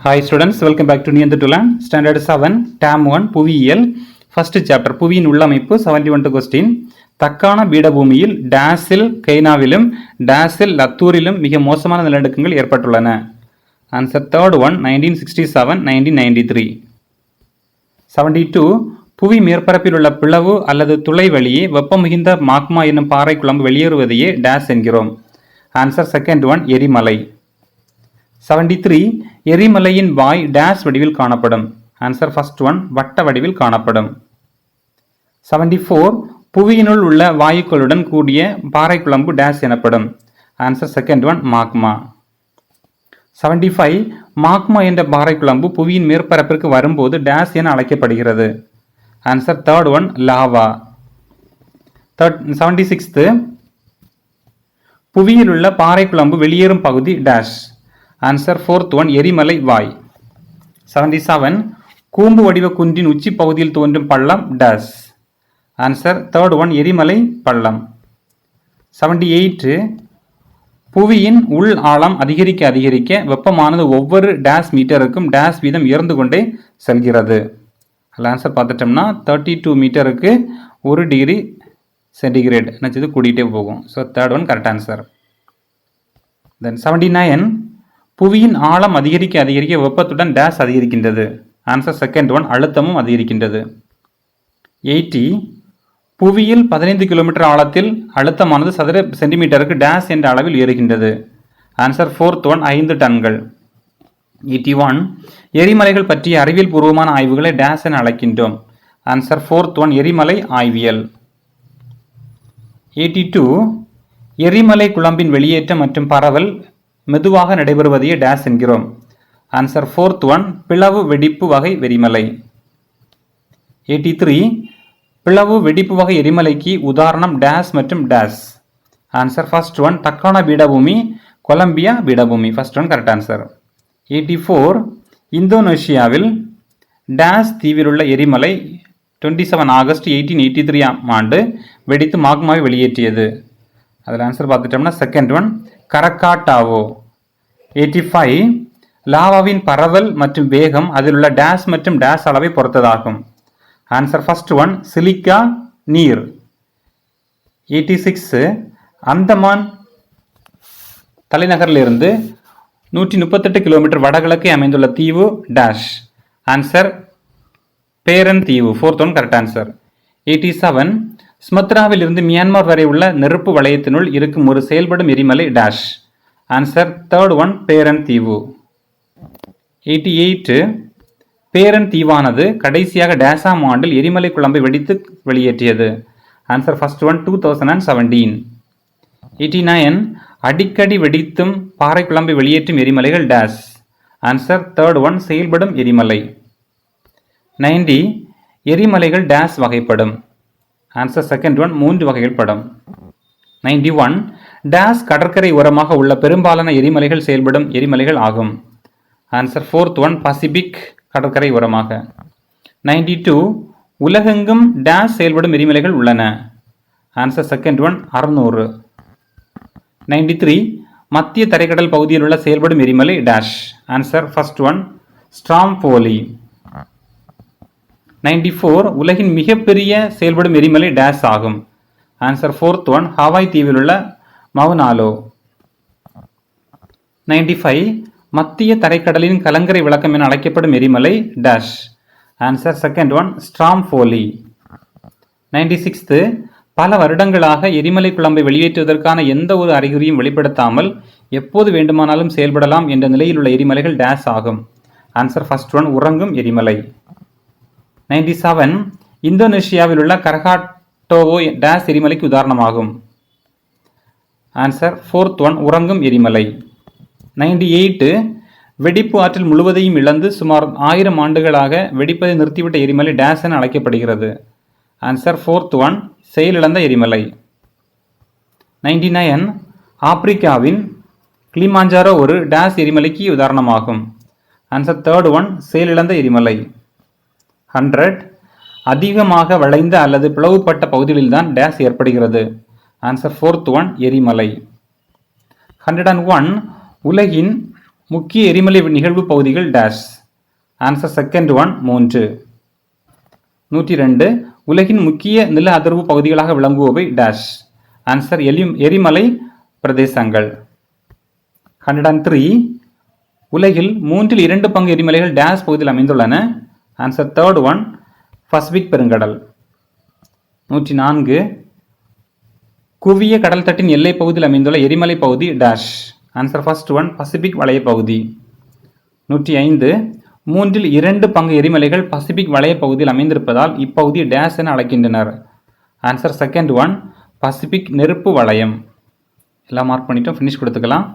Hi students, welcome back to Niyandu to Learn, Standard 7, Term 1, புவியியல், First chapter, புவியின் உள்ளமைப்பு, 71 question. Deccan பீடபூமியில் டேஸில் கைனாவிலும் டேஸில் லத்தூரிலும் மிக மோசமான நிலநடுக்கங்கள் ஏற்பட்டுள்ளன. Answer third one, 1967, 1993. 72. புவி மேற்பரப்பில் உள்ள பிளவு அல்லது துளை வழியே வெப்பம் மிகுந்த மாக்மா என்னும் பாறை குழம்பு வெளியேறுவதையே டேஸ் என்கிறோம். ஆன்சர் செகண்ட் ஒன், எரிமலை. 73. எரிமலையின் வாய் டேஸ் வடிவில் காணப்படும். ஆன்சர் ஃபர்ஸ்ட் ஒன், வட்ட வடிவில் காணப்படும். 74. புவியினுள் உள்ள வாயுக்களுடன் கூடிய பாறை குழம்பு டேஸ் எனப்படும். Answer second one, magma. 75. Magma என்ற பாறை குழம்பு புவியின் மேற்பரப்பிற்கு வரும்போது டேஸ் என அழைக்கப்படுகிறது. Answer third one, lava. 76. புவியில் உள்ள பாறை குழம்பு வெளியேறும் பகுதி டேஷ். ஆன்சர் ஃபோர்த் ஒன், எரிமலை வாய். 77. கூம்பு வடிவ குன்றின் உச்சி பகுதியில் தோன்றும் பள்ளம் டேஷ். ஆன்சர் தேர்ட் ஒன், எரிமலை பள்ளம். 78. புவியின் உள் ஆழம் அதிகரிக்க அதிகரிக்க வெப்பமானது ஒவ்வொரு டேஷ் மீட்டருக்கும் டேஷ் வீதம் உயர்ந்து கொண்டே செல்கிறது. அதில் ஆன்சர் பார்த்துட்டோம்னா 32 மீட்டருக்கு 1 டிகிரி சென்டிகிரேட் நினச்சது கூட்டிகிட்டே போகும். So third one correct answer. Then 79. புவியின் ஆழம் அதிகரிக்க அதிகரிக்க வெப்பத்துடன் டேஷ் அதிகரிக்கின்றது. ஆன்சர் செகண்ட் ஒன், அழுத்தமும் அதிகரிக்கின்றது. 80. புவியில் 15 கிலோமீட்டர் ஆழத்தில் அழுத்தமானது சதுர சென்டிமீட்டருக்கு டேஷ் என்ற அளவில் ஏறுகின்றது. ஆன்சர் ஃபோர்த் ஒன், 5 டன்கள். 81. எரிமலைகள் பற்றிய அறிவியல் பூர்வமான ஆய்வுகளை டேஷ் என அழைக்கின்றோம். ஆன்சர் ஃபோர்த் ஒன், எரிமலை ஆய்வியல். 82. எரிமலை குழம்பின் வெளியேற்றம் மற்றும் பரவல் மெதுவாக நடைபெறுவதையே டேஷ் என்கிறோம். ஆன்சர் ஃபோர்த் ஒன், பிளவு வெடிப்பு வகை எரிமலை. 83. பிளவு வெடிப்பு வகை எரிமலைக்கு உதாரணம் டேஷ் மற்றும் dash. Answer first one, Deccan பீடபூமி, கொலம்பியா பீடபூமி. First one correct answer. 84. இந்தோனேஷியாவில் டேஷ் தீவில் உள்ள எரிமலை 27 ஆகஸ்ட் 1883 ஆண்டு வெடித்து மாக்மாவை வெளியேற்றியது. அதில் ஆன்சர் பார்த்துட்டோம்னா செகண்ட் ஒன், கரக்காட்டாவோ. 85. லாவாவின் பரவல் மற்றும் வேகம் அதில் உள்ள டேஷ் மற்றும் டேஷ் அளவை பொறுத்ததாகும். ஆன்சர் ஃபர்ஸ்ட் ஒன், சிலிக்கா நீர். 86. அந்தமான் தலைநகரிலிருந்து 138 கிலோமீட்டர் வடகிழக்கே அமைந்துள்ள தீவு டேஷ். ஆன்சர் பேரன் தீவு. Fourth one correct answer. 87. சுமத்ராவில் இருந்து மியான்மர் வரை உள்ள நெருப்பு வளையத்தினுள் இருக்கும் ஒரு செயல்படும் எரிமலை டேஷ். ஆன்சர் தேர்ட் ஒன், பேரன் தீவு. 88. பேரன் தீவானது கடைசியாக டேஷாம் ஆண்டில் எரிமலை குழம்பை வெடித்து வெளியேற்றியது. Answer first one, 2017. 89. அடிக்கடி வெடித்தும் பாறை குழம்பை வெளியேற்றும் எரிமலைகள் டேஷ். ஆன்சர் தேர்ட் ஒன், செயல்படும் எரிமலை. 90. எரிமலைகள் டேஷ் வகைப்படும். ஆன்சர் செகண்ட் ஒன், 3 வகைகள் படும். 91. டேஷ் கடற்கரை ஓரமாக உள்ள பெரும்பாலான எரிமலைகள் செயல்படும் எரிமலைகள் ஆகும். ஆன்சர் ஃபோர்த் ஒன், பசிபிக் கடற்கரை ஓரமாக. 92. உலகெங்கும் டேஷ் செயல்படும் எரிமலைகள் உள்ளன. Answer second one, 600. 93. மத்திய தரைக்கடல் பகுதியில் உள்ள செயல்படும் எரிமலை dash. Answer first one, Stromboli. 94. உலகின் மிகப்பெரிய செயல்படும் எரிமலை டேஷ் ஆகும். ஆன்சர் ஃபோர்த் ஒன், ஹவாய் தீவில் உள்ள மவுனாலோ. 95. மத்திய தரைக்கடலின் கலங்கரை விளக்கம் என அழைக்கப்படும் எரிமலை dash. Answer second one, Stromboli. 96. பல வருடங்களாக எரிமலை குழம்பை வெளியேற்றுவதற்கான எந்த ஒரு அறிகுறியும் வெளிப்படுத்தாமல் எப்போது வேண்டுமானாலும் செயல்படலாம் என்ற நிலையில் உள்ள எரிமலைகள் டேஷ் ஆகும். ஆன்சர் ஃபர்ஸ்ட் ஒன், உறங்கும் எரிமலை. 97. இந்தோனேஷியாவில் உள்ள கரகாட்டோவோ டேஷ் எரிமலைக்கு உதாரணமாகும். ஆன்சர் ஃபோர்த் ஒன், உறங்கும் எரிமலை. 98. வெடிப்பு ஆற்றல் முழுவதையும் இழந்து சுமார் 1000 ஆண்டுகளாக வெடிப்பதை நிறுத்திவிட்ட எரிமலை டேஷ் என அழைக்கப்படுகிறது. ஆன்சர் ஃபோர்த் ஒன், செயலிழந்த எரிமலை. 99. ஆப்பிரிக்காவின் கிளிமாஞ்சாரோ ஒரு டேஷ் எரிமலைக்கு உதாரணமாகும். ஆன்சர் தேர்ட் ஒன், செயலிழந்த எரிமலை. 100. அதிகமாக வளைந்த அல்லது பிளவுபட்ட பகுதிகளில்தான் டேஷ் ஏற்படுகிறது. ஆன்சர் ஃபோர்த் ஒன், எரிமலை. 101. உலகின் முக்கிய எரிமலை நிகழ்வு பகுதிகள் டேஷ். Answer second one 3. 102 உலகின் முக்கிய நில அதிர்வு பகுதிகளாக விளங்குபவை டேஷ். ஆன்சர் எரிமலை பிரதேசங்கள். 103 உலகில் 2 பங்கு எரிமலைகள் டேஷ் பகுதியில் அமைந்துள்ளன. ஆன்சர் தேர்ட் ஒன் பசிபிக் பெருங்கடல். 104 குவிய கடல் தட்டின் எல்லை பகுதியில் அமைந்துள்ள எரிமலை பகுதி dash. Answer first one Pacific வளைய பகுதி. 105 2 பங்கு எரிமலைகள் பசிபிக் வளைய பகுதியில் அமைந்திருப்பதால் இப்பகுதி டேஷ் என அழைக்கின்றனர். ஆன்சர் செகண்ட் ஒன் பசிபிக் நெருப்பு வளையம். எல்லாம் மார்க் பண்ணிட்டோம், ஃபினிஷ் கொடுத்துக்கலாம்.